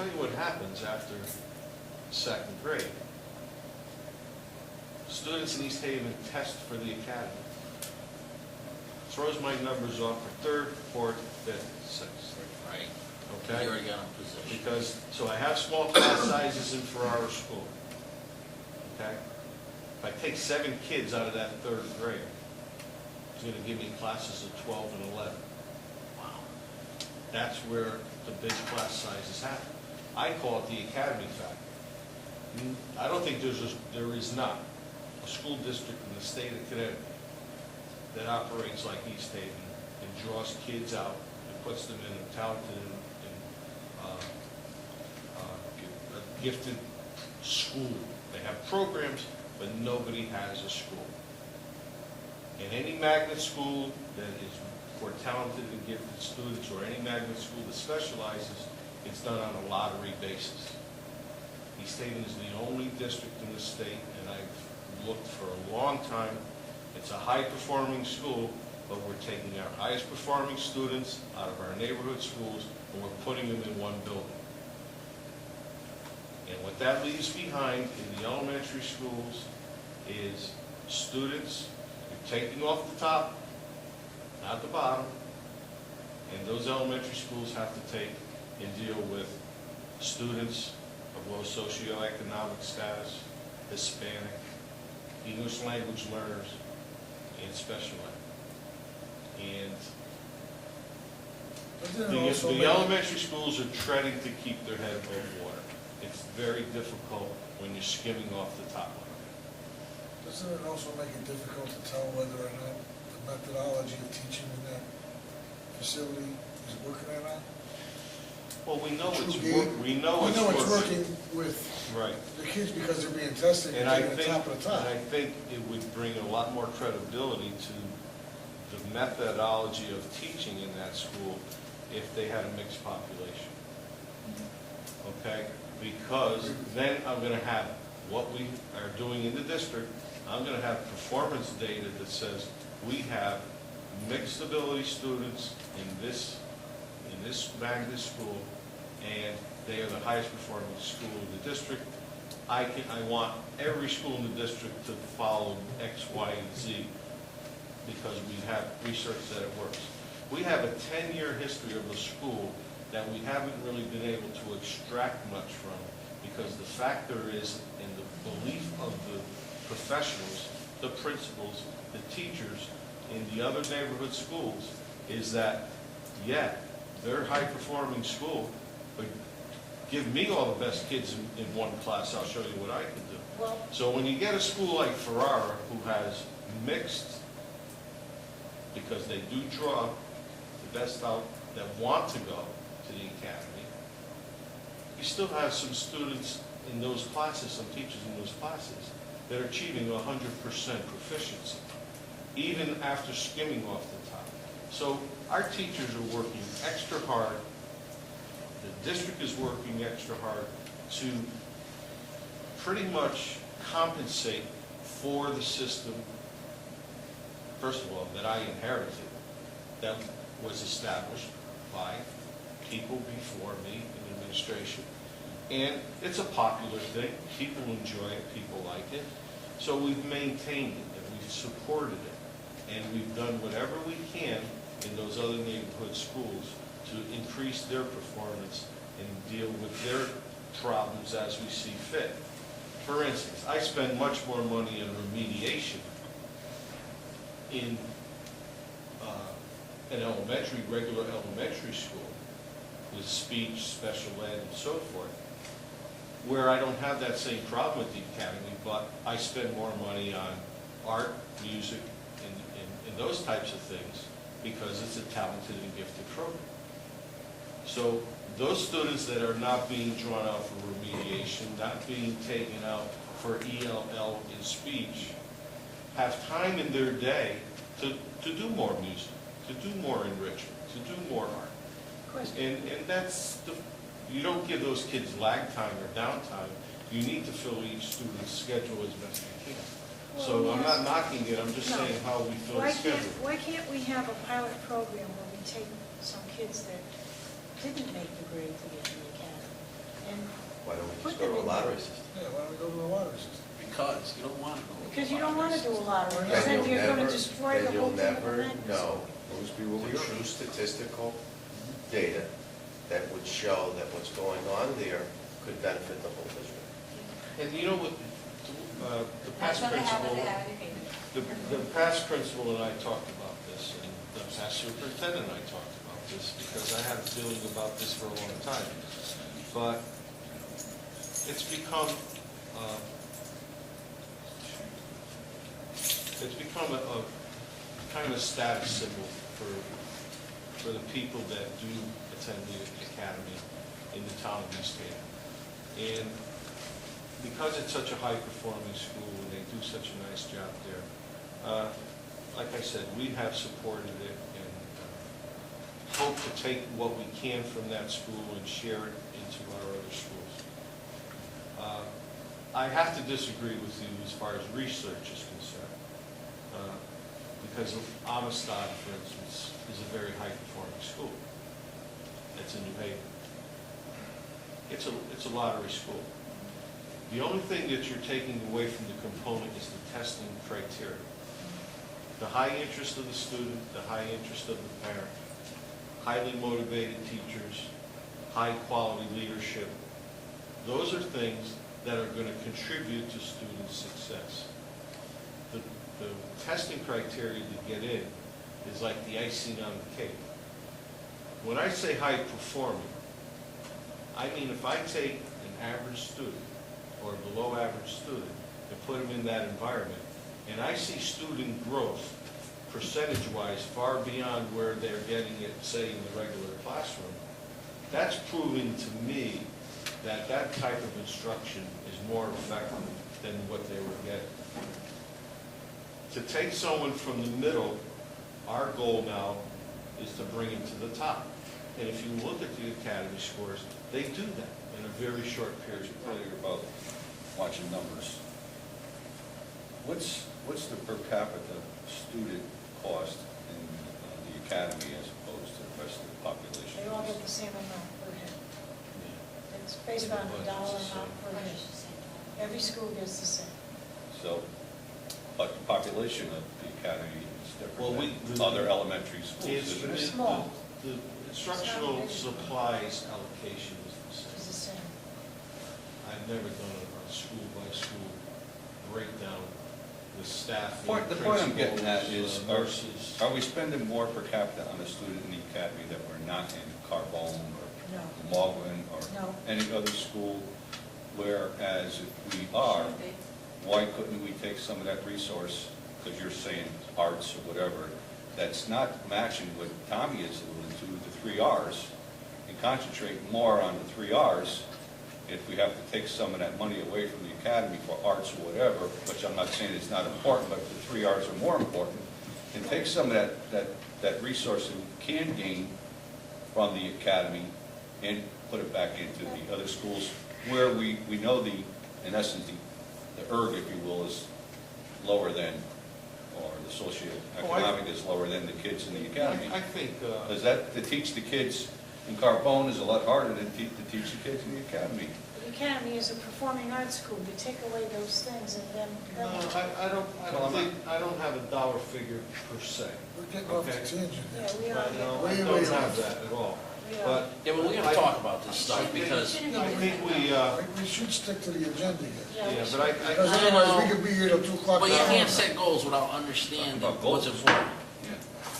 tell you what happens after second grade. Students in East Haven test for the academy. Throws my numbers off for third, fourth, fifth, sixth. Right. Okay? You already got in position. Because, so I have small class sizes in Ferrara School. Okay? If I take 7 kids out of that third grade, it's going to give me classes of 12 and 11. Wow. That's where the big class sizes happen. I call it the academy factor. I don't think there is not a school district in the state of Connecticut that operates like East Haven and draws kids out and puts them in a talented and a gifted school. They have programs, but nobody has a school. And any magnet school that is for talented and gifted students, or any magnet school that specializes, it's done on a lottery basis. East Haven is the only district in the state, and I've looked for a long time. It's a high-performing school, but we're taking our highest-performing students out of our neighborhood schools, and we're putting them in one building. And what that leaves behind in the elementary schools is students, you're taking off the top, not the bottom, and those elementary schools have to take and deal with students of low socioeconomic status, Hispanic, English language learners, and special ed. And the elementary schools are treading to keep their head above water. It's very difficult when you're skimming off the top line. Doesn't it also make it difficult to tell whether or not the methodology of teaching in that facility is working or not? Well, we know it's working with right. the kids because they're being tested and getting the top of the top. And I think it would bring a lot more credibility to the methodology of teaching in that school if they had a mixed population. Okay? Because then I'm going to have what we are doing in the district. I'm going to have performance data that says we have mixed ability students in this magnet school, and they are the highest performing school in the district. I want every school in the district to follow X, Y, and Z because we have research that it works. We have a 10-year history of a school that we haven't really been able to extract much from, because the factor is in the belief of the professionals, the principals, the teachers in the other neighborhood schools is that, yeah, they're a high-performing school, but give me all the best kids in one class, I'll show you what I can do. Well, So when you get a school like Ferrara, who has mixed, because they do draw the best out that want to go to the academy, you still have some students in those classes, some teachers in those classes, that are achieving 100% proficiency, even after skimming off the top. So our teachers are working extra hard, the district is working extra hard to pretty much compensate for the system, first of all, that I inherited, that was established by people before me in administration. And it's a popular thing. People enjoy it. People like it. So we've maintained it and we've supported it. And we've done whatever we can in those other neighborhood schools to increase their performance and deal with their problems as we see fit. For instance, I spend much more money in remediation in an regular elementary school with speech, special ed, and so forth, where I don't have that same problem with the academy, but I spend more money on art, music, and those types of things because it's a talented and gifted program. So those students that are not being drawn out for remediation, not being taken out for ELL in speech, have time in their day to do more music, to do more enrichment, to do more art. And that's you don't give those kids lag time or downtime. You need to fill each student's schedule as best you can. Well, So yes. I'm not knocking it, I'm just saying how we fill the schedule. Why can't we have a pilot program where we take some kids that didn't make the grade to get to the academy? and Why don't we put just go them to a in. lottery system? Yeah, why don't we go to the lottery system? Because you don't want to go. Because you don't want to do a lottery, Then because then you'll you're going to never- destroy the then whole you'll thing of never the magazine. know the true statistical data that would show that what's going on there could benefit the whole district. And you know what, the past That's what they have, principal, they have educated. the past principal and I talked about this, and the past superintendent and I talked about this, because I had a feeling about this for a long time. But it's become a kind of a status symbol for the people that do attend the academy in the town of East Hampton. And because it's such a high-performing school and they do such a nice job there, like I said, we have supported it and hope to take what we can from that school and share it into our other schools. I have to disagree with you as far as research is concerned, because Amistad, for instance, is a very high-performing school. It's in New Haven. It's a lottery school. The only thing that you're taking away from the component is the testing criteria. The high interest of the student, the high interest of the parent, highly motivated teachers, high-quality leadership. Those are things that are going to contribute to student success. The testing criteria to get in is like the icing on the cake. When I say high-performing, I mean if I take an average student or a below-average student and put them in that environment, and I see student growth percentage-wise far beyond where they're getting it, say, in the regular classroom, that's proving to me that that type of instruction is more effective than what they were getting. To take someone from the middle, our goal now is to bring them to the top. And if you look at the academy scores, they do that in a very short period of time. Earlier about watching numbers. What's the per capita student cost in the academy as opposed to the rest of the population? They all get the same amount per head. It's based on the dollar amount per head. Every school gets the same. So, but the population of the academy is Well, different than other elementary schools, isn't They're it? small. The instructional supplies allocation is the It's the same. same. I've never done a school-by-school breakdown, the staff. The point I'm getting at is, Nurses. are we spending more per capita on a student in the academy that we're not in Carbone or No. Malvern or No. any other school? Whereas if we are, why couldn't we take some of that resource, because you're saying arts or whatever, that's not matching what Tommy is alluding to, the 3 Rs, and concentrate more on the 3 Rs? If we have to take some of that money away from the academy for arts or whatever, which I'm not saying it's not important, but the 3 Rs are more important, and take some of that resource that we can gain from the academy and put it back into the other schools where we know in essence, the ERG, if you will, is lower than, or the socioeconomic is lower than the kids in the academy. I think, Does that, to teach the kids in Carbone is a lot harder than to teach the kids in the academy? The academy is a performing arts school. You take away those things and then. no, I don't have a dollar figure per se. We're getting off the Okay. tangent Yeah, there. we Right, no, are. I Way, don't way have off. that at all. Yeah. But Yeah, but we're going to talk about this stuff because, I think We should stick to the agenda here. Yeah, yeah, we but Because I otherwise, know. we could be here till 2 o'clock. but you tomorrow. can't set goals without understanding About what's goals. important.